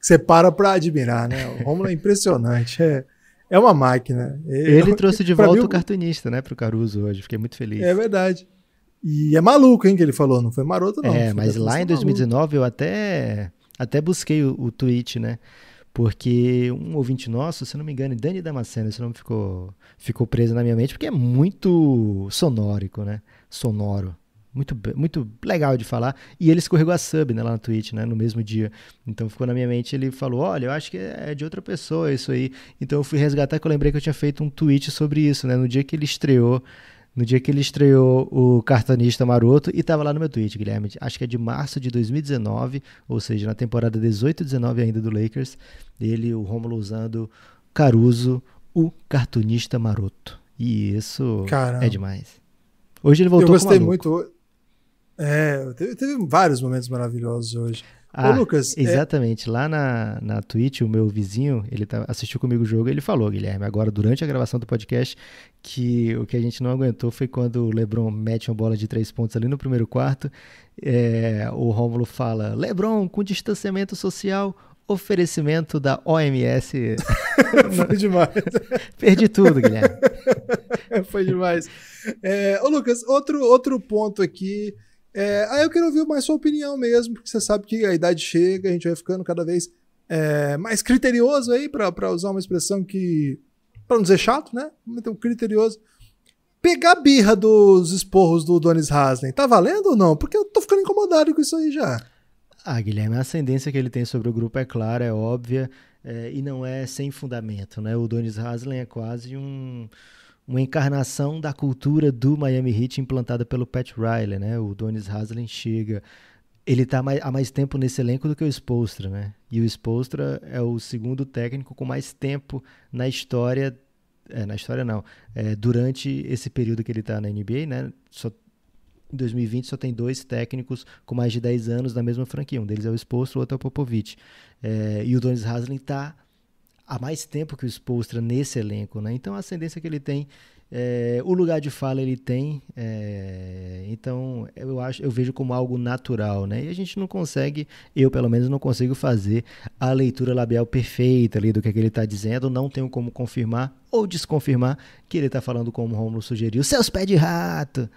você para pra admirar, né? O Rômulo é impressionante, é uma máquina. Ele trouxe de volta o cartunista, né, pro Caruso hoje, fiquei muito feliz. É verdade. E é maluco, hein, que ele falou, não foi maroto não. Mas lá em 2019 eu até busquei o tweet, né? Porque um ouvinte nosso, se não me engano, Dani Damasceno, esse nome ficou preso na minha mente, porque é muito sonoro, né? Sonoro. muito legal de falar. E ele escorregou a sub, né, lá no Twitch, né, no mesmo dia. Então ficou na minha mente, ele falou, olha, eu acho que é de outra pessoa isso aí. Então eu fui resgatar, que eu lembrei que eu tinha feito um tweet sobre isso, né, no dia que ele estreou o Cartunista Maroto, e tava lá no meu tweet, Guilherme, acho que é de março de 2019, ou seja, na temporada 18-19 ainda do Lakers, ele, o Rômulo usando Caruso, o Cartunista Maroto. E isso é demais. Hoje ele voltou com Eu gostei muito. Teve vários momentos maravilhosos hoje. Ô, Lucas. Exatamente. Lá na Twitch, o meu vizinho, ele assistiu comigo o jogo e ele falou, Guilherme, agora durante a gravação do podcast, que o que a gente não aguentou foi quando o LeBron mete uma bola de 3 pontos ali no primeiro quarto. O Rômulo fala, LeBron com distanciamento social, oferecimento da OMS. Foi demais. Perdi tudo, Guilherme. Foi demais. Ô, Lucas, outro ponto aqui. Eu quero ouvir mais sua opinião mesmo, porque você sabe que a idade chega, a gente vai ficando cada vez mais criterioso aí, pra usar uma expressão que, pra não dizer chato, né? Então, criterioso. Pegar a birra dos esporros do Udonis Haslem, tá valendo ou não? Porque eu tô ficando incomodado com isso aí já. Guilherme, a ascendência que ele tem sobre o grupo é clara, é óbvia, e não é sem fundamento, né? O Udonis Haslem é quase uma encarnação da cultura do Miami Heat implantada pelo Pat Riley, né? O Udonis Haslem chega... Ele está há mais tempo nesse elenco do que o Spoelstra, né? E o Spoelstra é o segundo técnico com mais tempo na história... na história não. Durante esse período que ele está na NBA, né? Em 2020 só tem 2 técnicos com mais de 10 anos na mesma franquia. Um deles é o Spoelstra, o outro é o Popovich. E o Udonis Haslem está há mais tempo que o Spoelstra nesse elenco, né? Então a ascendência que ele tem, o lugar de fala ele tem, então eu vejo como algo natural, né? E a gente não consegue, eu pelo menos não consigo fazer a leitura labial perfeita ali do que ele está dizendo, não tenho como confirmar ou desconfirmar que ele está falando como o Rômulo sugeriu, seus pés de rato.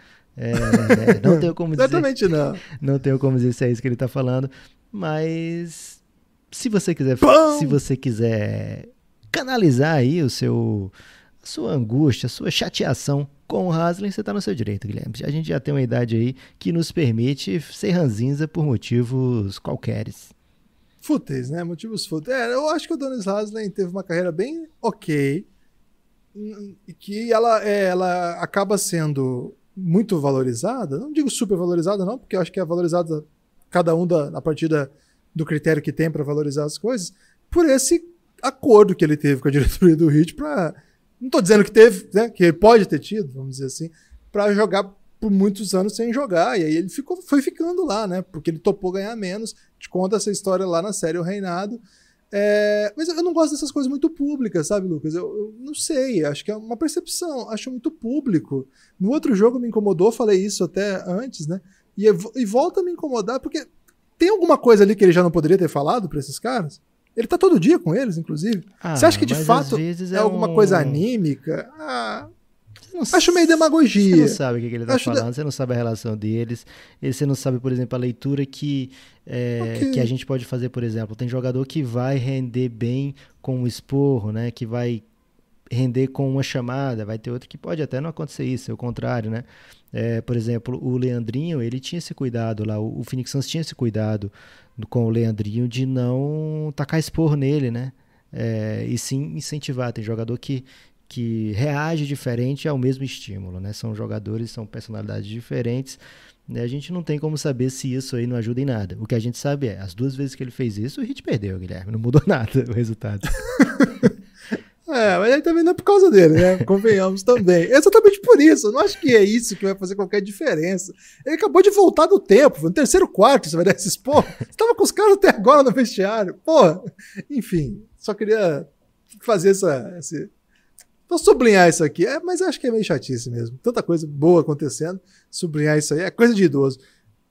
Não tenho como dizer. Exatamente não. Não tenho como dizer se é isso que ele está falando, mas se você quiser canalizar aí a sua angústia, a sua chateação com o Haslem, você está no seu direito, Guilherme. A gente já tem uma idade aí que nos permite ser ranzinza por motivos qualqueres. Fúteis, né? Motivos fúteis. Eu acho que o Udonis Haslem teve uma carreira bem ok, e que ela acaba sendo muito valorizada, não digo super valorizada não, porque eu acho que é valorizada cada um a partir do critério que tem para valorizar as coisas, por esse acordo que ele teve com a diretoria do Heat não estou dizendo que teve, né, que ele pode ter tido, vamos dizer assim, para jogar por muitos anos sem jogar, e aí ele foi ficando lá, né, porque ele topou ganhar menos, te conta essa história lá na série O Reinado. Mas eu não gosto dessas coisas muito públicas, sabe, Lucas? Eu não sei, acho que é uma percepção, acho muito público. No outro jogo me incomodou, falei isso até antes, né? E volta a me incomodar, porque tem alguma coisa ali que ele já não poderia ter falado pra esses caras? Ele tá todo dia com eles, inclusive. Você acha que de fato é alguma coisa anímica? Acho meio demagogia. Você não sabe o que ele tá falando, você não sabe a relação deles, você não sabe, por exemplo, a leitura que a gente pode fazer, por exemplo. Tem jogador que vai render bem com um esporro, né? Que vai render com uma chamada, vai ter outro que pode até não acontecer isso, é o contrário, né? Por exemplo, o Leandrinho, ele tinha esse cuidado lá, o Phoenix Suns tinha esse cuidado com o Leandrinho de não tacar esporro nele, né? E sim incentivar. Tem jogador que reage diferente ao mesmo estímulo, né? São jogadores, são personalidades diferentes, né? A gente não tem como saber se isso aí não ajuda em nada. O que a gente sabe as 2 vezes que ele fez isso, o Heat perdeu, Guilherme. Não mudou nada o resultado. Mas aí também não é por causa dele, né? Convenhamos também. Exatamente por isso. Eu não acho que é isso que vai fazer qualquer diferença. Ele acabou de voltar do tempo. No terceiro quarto você vai dar esse esporro. Você tava com os caras até agora no vestiário. Porra. Enfim, só queria fazer vou sublinhar isso aqui, mas acho que é meio chatice mesmo. Tanta coisa boa acontecendo, sublinhar isso aí é coisa de idoso,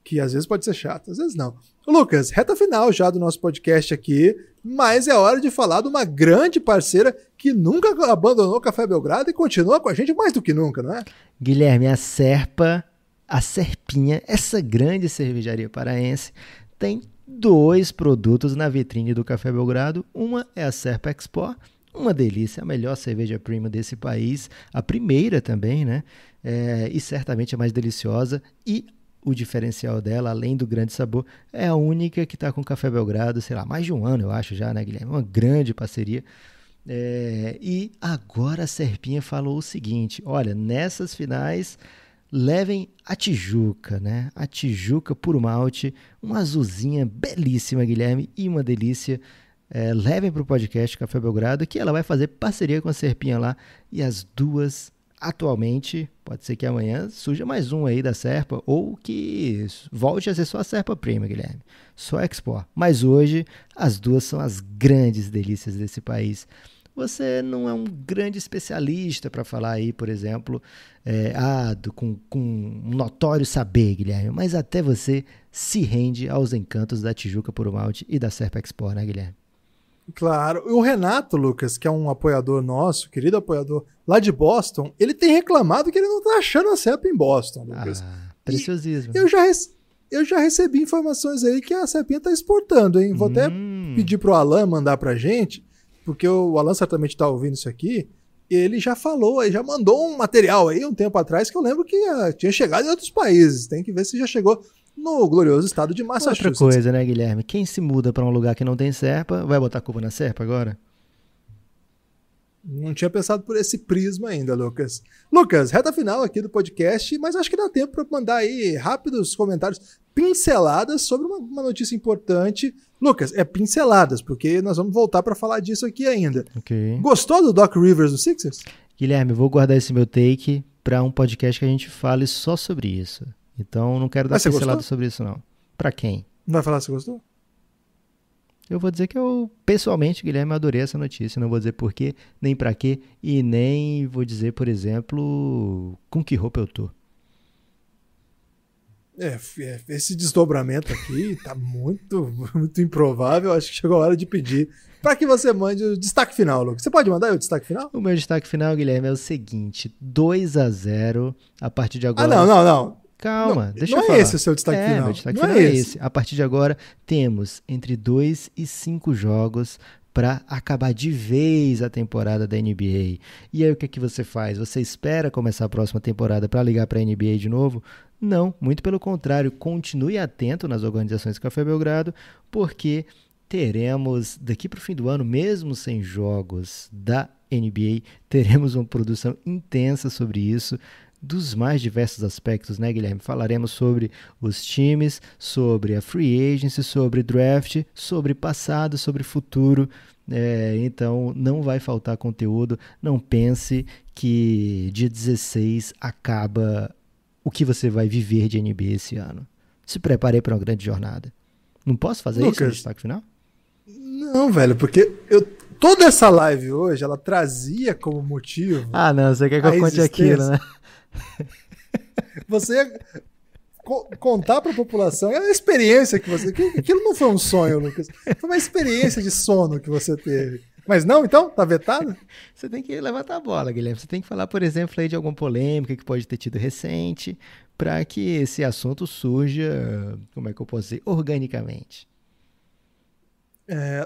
que às vezes pode ser chato, às vezes não. Lucas, reta final já do nosso podcast aqui, mas é hora de falar de uma grande parceira que nunca abandonou o Café Belgrado e continua com a gente mais do que nunca, não é? Guilherme, a Serpinha, essa grande cervejaria paraense, tem 2 produtos na vitrine do Café Belgrado. Uma é a Serpa Expo, uma delícia, a melhor cerveja premium desse país, a primeira também, né? E certamente a mais deliciosa. E o diferencial dela, além do grande sabor, é a única que está com Café Belgrado, sei lá, mais de um ano, eu acho já, né, Guilherme? Uma grande parceria. E agora a Serpinha falou o seguinte, olha, nessas finais levem a Tijuca, né? A Tijuca Puro Malte, uma azulzinha belíssima, Guilherme, e uma delícia. Levem para o podcast Café Belgrado, que ela vai fazer parceria com a Serpinha lá, e as duas atualmente, pode ser que amanhã surja mais um aí da Serpa, ou que volte a ser só a Serpa Prima, Guilherme, só Export. Mas hoje as duas são as grandes delícias desse país. Você não é um grande especialista para falar aí, por exemplo, com um notório saber, Guilherme, mas até você se rende aos encantos da Tijuca Puro Malte e da Serpa Export, né, Guilherme? Claro. O Renato, Lucas, que é um apoiador nosso, querido apoiador lá de Boston, ele tem reclamado que ele não tá achando a Serpa em Boston, Lucas. Preciosismo. Eu já recebi informações aí que a Serpinha tá exportando, hein? Vou até pedir pro Alan mandar pra gente, porque o Alan certamente tá ouvindo isso aqui, e ele já falou, ele já mandou um material aí um tempo atrás que eu lembro que tinha chegado em outros países. Tem que ver se já chegou no glorioso estado de Massachusetts. Outra coisa, né, Guilherme? Quem se muda para um lugar que não tem Serpa, vai botar a culpa na Serpa agora? Não tinha pensado por esse prisma ainda, Lucas. Lucas, reta final aqui do podcast, mas acho que dá tempo para mandar aí rápidos comentários, pinceladas sobre uma notícia importante. Lucas, pinceladas, porque nós vamos voltar para falar disso aqui ainda. Okay. Gostou do Doc Rivers do Sixers? Guilherme, vou guardar esse meu take para um podcast que a gente fale só sobre isso. Então não quero dar pincelada sobre isso, não. Pra quem? Não vai falar se gostou? Eu vou dizer que eu, pessoalmente, Guilherme, adorei essa notícia. Não vou dizer por quê, nem pra quê, e nem vou dizer, por exemplo, com que roupa eu tô. Esse desdobramento aqui tá muito, muito improvável. Acho que chegou a hora de pedir para que você mande o destaque final, Lucas. Você pode mandar o destaque final? O meu destaque final, Guilherme, é o seguinte: 2-0 a partir de agora. Não. Calma, deixa eu falar. Não é esse o seu destaque final. Meu destaque final é esse. A partir de agora, temos entre 2 e 5 jogos para acabar de vez a temporada da NBA. E aí o que você faz? Você espera começar a próxima temporada para ligar para a NBA de novo? Não, muito pelo contrário. Continue atento nas organizações Café Belgrado, porque teremos, daqui para o fim do ano, mesmo sem jogos da NBA, teremos uma produção intensa sobre isso, dos mais diversos aspectos, né, Guilherme? Falaremos sobre os times, sobre a free agency, sobre draft, sobre passado, sobre futuro. Então não vai faltar conteúdo. Não pense que dia 16 acaba o que você vai viver de NBA esse ano. Se prepare para uma grande jornada. Não posso fazer isso no destaque final? Não, velho, porque toda essa live hoje, ela trazia como motivo... não, você quer que eu conte aquilo, né? Você contar para a população é uma experiência que você... Aquilo não foi um sonho, Lucas. Foi uma experiência de sono que você teve. Mas não, então? Tá vetado? Você tem que levantar a bola, Guilherme. Você tem que falar, por exemplo, aí de alguma polêmica que pode ter tido recente, para que esse assunto surja, como é que eu posso dizer, organicamente.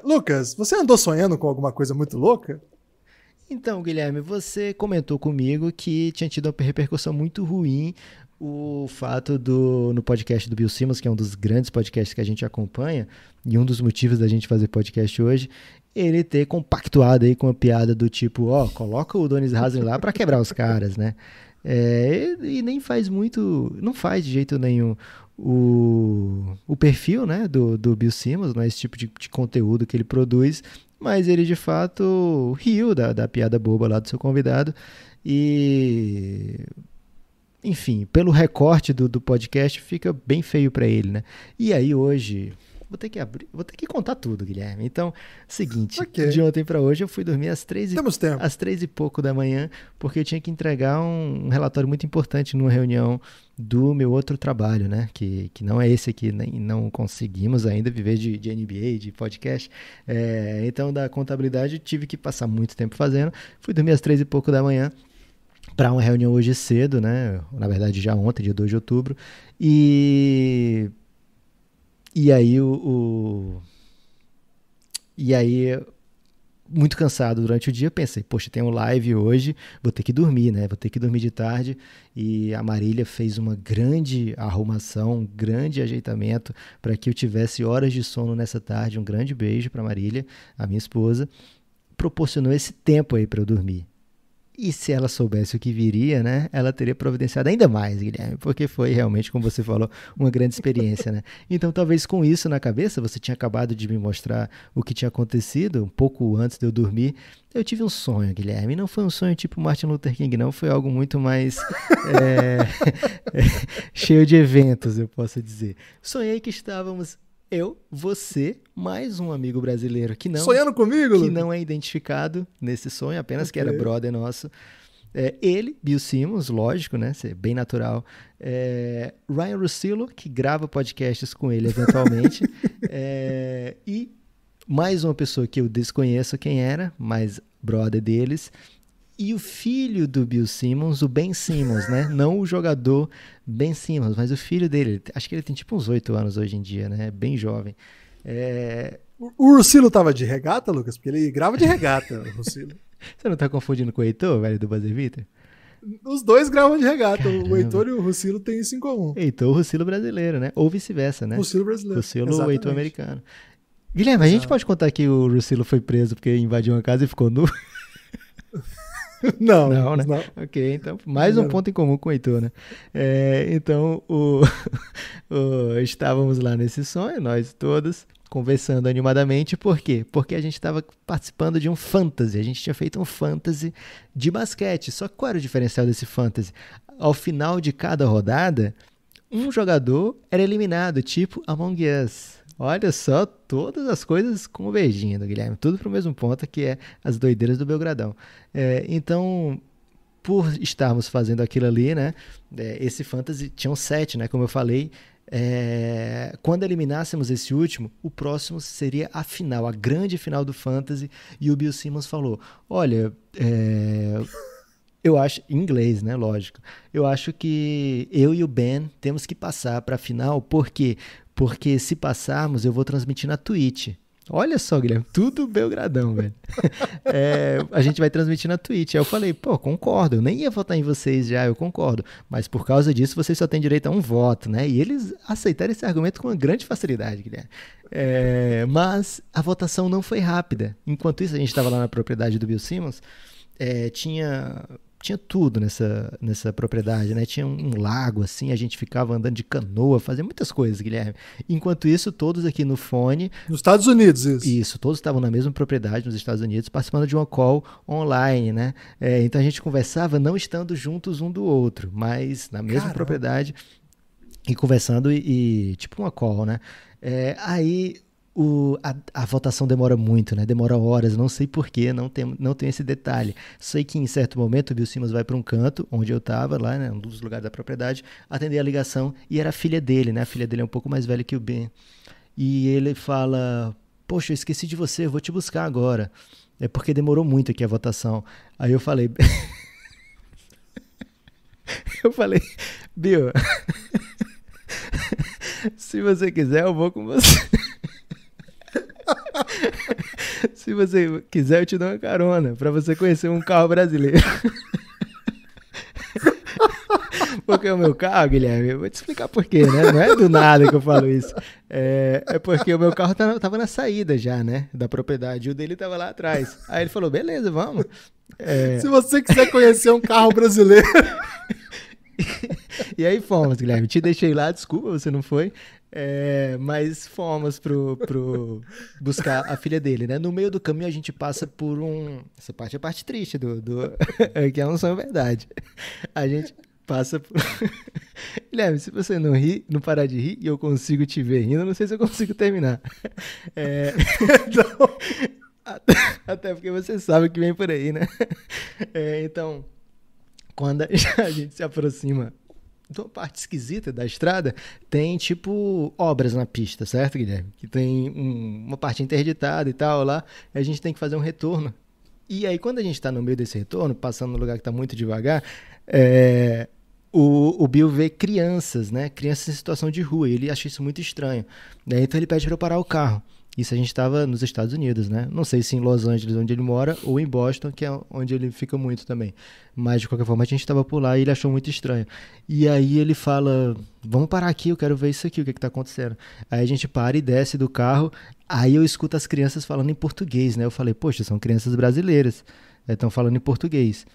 Lucas, você andou sonhando com alguma coisa muito louca? Então, Guilherme, você comentou comigo que tinha tido uma repercussão muito ruim o fato no podcast do Bill Simmons, que é um dos grandes podcasts que a gente acompanha, e um dos motivos da gente fazer podcast hoje, ele ter compactuado aí com uma piada do tipo, coloca o Udonis Haslem lá para quebrar os caras, né? E nem faz muito, não faz de jeito nenhum o perfil, né, do Bill Simmons, não é esse tipo de conteúdo que ele produz, mas ele de fato riu da piada boba lá do seu convidado e, enfim, pelo recorte do podcast fica bem feio para ele, né? E aí hoje vou ter que contar tudo, Guilherme. Então, seguinte, de ontem para hoje eu fui dormir às 3 e pouco da manhã, porque eu tinha que entregar um relatório muito importante numa reunião do meu outro trabalho, né? Que não é esse aqui, nem não conseguimos ainda viver de NBA, de podcast. Então, da contabilidade, tive que passar muito tempo fazendo. Fui dormir às 3 e pouco da manhã para uma reunião hoje cedo, né? Na verdade, já ontem, dia 2 de outubro. E aí muito cansado durante o dia, pensei, poxa, tem um live hoje, vou ter que dormir, né? Vou ter que dormir de tarde. E a Marília fez uma grande arrumação, um grande ajeitamento para que eu tivesse horas de sono nessa tarde. Um grande beijo para Marília, a minha esposa. Proporcionou esse tempo aí para eu dormir. E se ela soubesse o que viria, né, ela teria providenciado ainda mais, Guilherme, porque foi realmente, como você falou, uma grande experiência, né? Então, talvez com isso na cabeça, você tinha acabado de me mostrar o que tinha acontecido um pouco antes de eu dormir. Eu tive um sonho, Guilherme, não foi um sonho tipo Martin Luther King, não, foi algo muito mais cheio de eventos, eu posso dizer. Sonhei que estávamos... Eu, você, mais um amigo brasileiro que não... Sonhando comigo, que não é identificado nesse sonho, apenas que era brother nosso. Ele, Bill Simmons, lógico, né? Bem natural. Ryan Russillo, que grava podcasts com ele eventualmente. E mais uma pessoa que eu desconheço quem era, mas brother deles. E o filho do Bill Simmons, o Ben Simmons, né? Não o jogador Ben Simmons, mas o filho dele. Acho que ele tem tipo uns 8 anos hoje em dia, né? Bem jovem. O Russillo tava de regata, Lucas? Porque ele grava de regata, o Russillo. Você não tá confundindo com o Heitor, velho, do Buzzer Beater? Os dois gravam de regata. Caramba. O Heitor e o Russillo têm isso em comum. Heitor, o Russillo brasileiro, né? Ou vice-versa, né? Russillo brasileiro. Russillo, o Heitor americano. Guilherme, a gente pode contar que o Russillo foi preso porque invadiu uma casa e ficou nu? Não, né? Não. Ok, então mais um ponto em comum com o Heitor, né? Então, estávamos lá nesse sonho, nós todos, conversando animadamente. Por quê? Porque a gente estava participando de um fantasy. A gente tinha feito um fantasy de basquete. Só que qual era o diferencial desse fantasy? Ao final de cada rodada, um jogador era eliminado, tipo Among Us. Olha só, todas as coisas convergindo, Guilherme. Tudo para o mesmo ponto, que é as doideiras do Belgradão. Então, por estarmos fazendo aquilo ali, né? Esse fantasy, tinham 7, né? Como eu falei. Quando eliminássemos esse último, o próximo seria a final, a grande final do fantasy. E o Bill Simmons falou, olha... Eu acho, em inglês, né, lógico, eu acho que eu e o Ben temos que passar para a final, por quê? Porque se passarmos, eu vou transmitir na Twitch. Olha só, Guilherme, tudo Belgradão, velho. A gente vai transmitir na Twitch. Aí eu falei, pô, concordo, eu nem ia votar em vocês já, eu concordo. Mas por causa disso, vocês só têm direito a um voto, né? E eles aceitaram esse argumento com uma grande facilidade, Guilherme. Mas a votação não foi rápida. Enquanto isso, a gente estava lá na propriedade do Bill Simmons, tinha tudo nessa propriedade, né? Tinha um lago, assim, a gente ficava andando de canoa, fazia muitas coisas, Guilherme. Enquanto isso, todos aqui no fone... Nos Estados Unidos, isso. Isso, todos estavam na mesma propriedade, nos Estados Unidos, participando de uma call online, né? Então a gente conversava não estando juntos um do outro, mas na mesma propriedade e conversando e tipo uma call, né? Aí... A votação demora muito, né? Demora horas, não sei porquê, não tem esse detalhe. Sei que em certo momento o Bill Simmons vai para um canto, onde eu estava, lá, né? Um dos lugares da propriedade, atender a ligação, e era a filha dele, né? A filha dele é um pouco mais velha que o Ben. E ele fala, poxa, eu esqueci de você, eu vou te buscar agora. É porque demorou muito aqui a votação. Aí eu falei... Bill, se você quiser, eu vou com você. Se você quiser, eu te dou uma carona pra você conhecer um carro brasileiro. Porque o meu carro, Guilherme, eu vou te explicar por quê, né? Não é do nada que eu falo isso. É porque o meu carro tava na saída já, né? Da propriedade. E o dele tava lá atrás. Aí ele falou, beleza, vamos. Se você quiser conhecer um carro brasileiro... E aí fomos, Guilherme. Te deixei lá, desculpa, você não foi. Mas fomos pro buscar a filha dele, né? No meio do caminho a gente passa por essa parte é a parte triste que é um sonho verdade. A gente passa por... Guilherme, se você não parar de rir e eu consigo te ver rindo, não sei se eu consigo terminar. Então... Até porque você sabe o que vem por aí, né? Então, quando a gente se aproxima de uma parte esquisita da estrada, tem tipo obras na pista, certo, Guilherme? Que tem uma parte interditada e tal lá, e a gente tem que fazer um retorno. E aí, quando a gente está no meio desse retorno, passando no lugar que está muito devagar, o Bill vê crianças, né? Crianças em situação de rua, e ele acha isso muito estranho. Então ele pede para eu parar o carro. Isso a gente estava nos Estados Unidos, né? Não sei se em Los Angeles, onde ele mora, ou em Boston, que é onde ele fica muito também. Mas, de qualquer forma, a gente estava por lá e ele achou muito estranho. E aí ele fala, vamos parar aqui, eu quero ver isso aqui, o que está acontecendo. Aí a gente para e desce do carro, aí eu escuto as crianças falando em português, né? Eu falei, poxa, são crianças brasileiras, estão falando em português.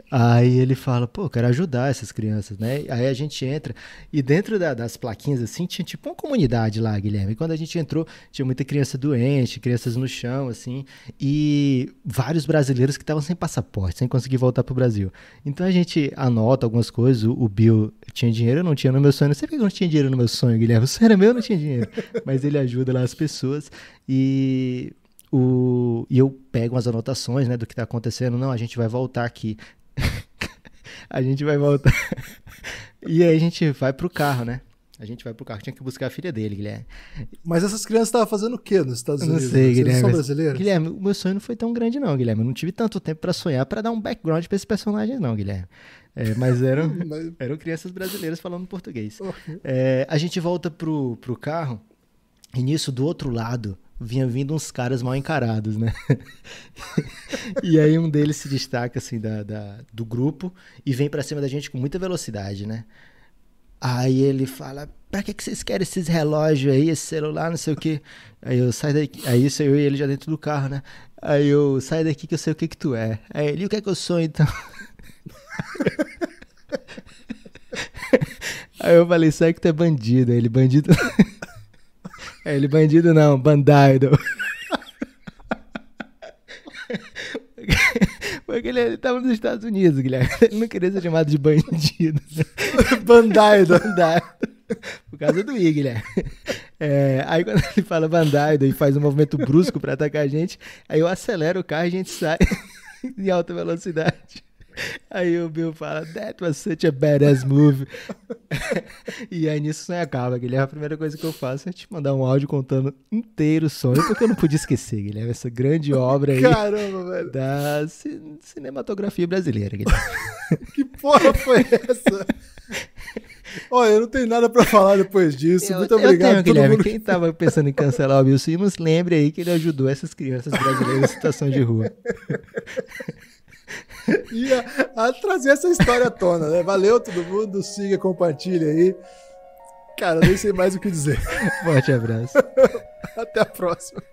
Aí ele fala, pô, eu quero ajudar essas crianças, né? Aí a gente entra e dentro das plaquinhas assim tinha tipo uma comunidade lá, Guilherme. E quando a gente entrou, tinha muita criança doente, crianças no chão, assim, e vários brasileiros que estavam sem passaporte, sem conseguir voltar pro Brasil. Então a gente anota algumas coisas, o Bill tinha dinheiro, eu não tinha no meu sonho. Não sei porque eu não tinha dinheiro no meu sonho, Guilherme. O sonho era meu, eu não tinha dinheiro. Mas ele ajuda lá as pessoas e eu pego umas anotações, né, do que tá acontecendo. Não, a gente vai voltar aqui. A gente vai voltar. E aí a gente vai pro carro, né? A gente vai pro carro. Tinha que buscar a filha dele, Guilherme. Mas essas crianças estavam fazendo o quê nos Estados Unidos? Não sei, Guilherme. Eles são brasileiros? Guilherme, o meu sonho não foi tão grande não, Guilherme. Eu não tive tanto tempo pra sonhar, pra dar um background pra esse personagem não, Guilherme. Mas eram crianças brasileiras falando português. A gente volta pro carro e nisso, do outro lado, vinha vindo uns caras mal encarados, né? E aí um deles se destaca, assim, do grupo e vem pra cima da gente com muita velocidade, né? Aí ele fala, pra que vocês querem esses relógios aí, esse celular, não sei o quê? Aí eu saio daqui, aí isso eu e ele já dentro do carro, né? Aí eu saio daqui que eu sei o que tu é. Aí ele, o que é que eu sou então? Aí eu falei, sai que tu é bandido. Aí ele, bandido... Aí ele, bandido não, bandido. Porque ele tava nos Estados Unidos, Guilherme. Ele não queria ser chamado de bandido. Bandido. Por causa do I, Guilherme. Aí quando ele fala bandido e faz um movimento brusco pra atacar a gente, aí eu acelero o carro e a gente sai em alta velocidade. Aí o Bill fala, that was such a badass move. E aí nisso não acaba, Guilherme. A primeira coisa que eu faço é te mandar um áudio contando inteiro o sonho, porque eu não podia esquecer, Guilherme, essa grande obra aí. Caramba, velho. Da cinematografia brasileira, Guilherme. Que porra foi essa? Olha, eu não tenho nada pra falar depois disso. Muito obrigado. Eu tenho, Guilherme. Quem tava pensando em cancelar o Bill Simmons, lembre aí que ele ajudou essas crianças brasileiras em situação de rua. E a trazer essa história à tona, né? Valeu todo mundo, siga, compartilha aí. Cara, nem sei mais o que dizer. Forte abraço. Até a próxima.